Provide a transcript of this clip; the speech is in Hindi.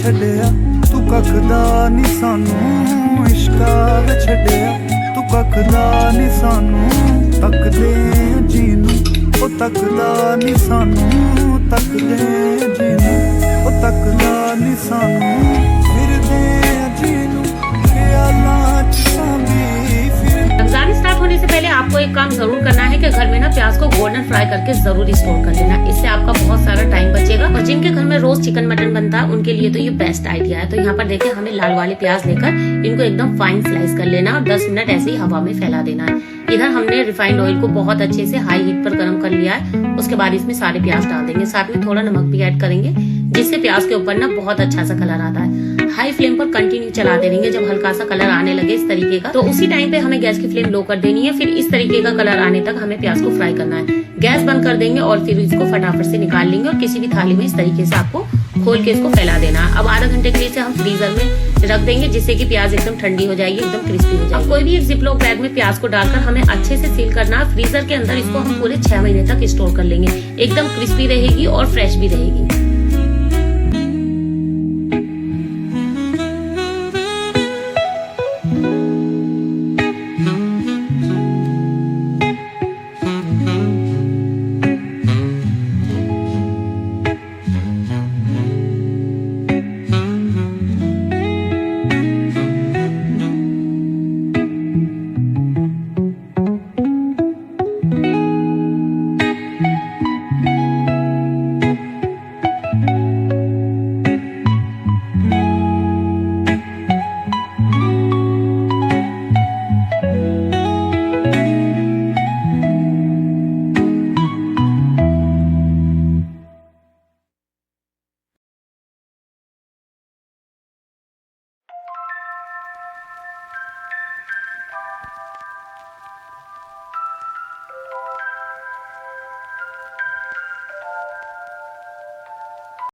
छड्डिया तू कखदा नी सानू इश्का वे छड्डिया तू कखदा नी सानू तकदे जीनू ओ तकदा नी सानू तकदे जीनू ओ तकदा नी सानू फिरदे जीनू ख्यालां च सांभी फिर। रमजान स्टार्ट होने से पहले आपको एक काम जरूर करना है कि घर में ना प्याज को गोल्डन फ्राई करके जरूर स्टोर कर लेना। इससे आपका बहुत सारा टाइम बचेगा और जिनके घर में रोज चिकन मटन बनता है उनके लिए तो ये बेस्ट आइडिया है। तो यहाँ पर देखिए हमें लाल वाले प्याज लेकर इनको एकदम फाइन स्लाइस कर लेना और 10 मिनट ऐसे ही हवा में फैला देना है। इधर हमने रिफाइंड ऑयल को बहुत अच्छे से हाई हीट पर गर्म कर लिया है। उसके बाद इसमें सारे प्याज डाल देंगे, साथ में थोड़ा नमक भी ऐड करेंगे जिससे प्याज के ऊपर ना बहुत अच्छा सा कलर आता है। हाई फ्लेम पर कंटिन्यू चलाते रहेंगे। जब हल्का सा कलर आने लगे इस तरीके का तो उसी टाइम पे हमें गैस की फ्लेम लो कर देनी है। फिर इस तरीके का कलर आने तक हमें प्याज को फ्राई करना है। गैस बंद कर देंगे और फिर इसको फटाफट से निकाल लेंगे और किसी भी थाली में इस तरीके से आपको खोल के इसको फैला देना है। अब आधा घंटे के लिए इसे हम फ्रीजर में रख देंगे जिससे कि प्याज एकदम ठंडी हो जाएगी, एकदम क्रिस्पी हो जाएगी। कोई भी एक जिपलॉक बैग में प्याज को डालकर हमें अच्छे से सील करना है। फ्रीजर के अंदर इसको हम पूरे 6 महीने तक स्टोर कर लेंगे। एकदम क्रिस्पी रहेगी और फ्रेश भी रहेगी।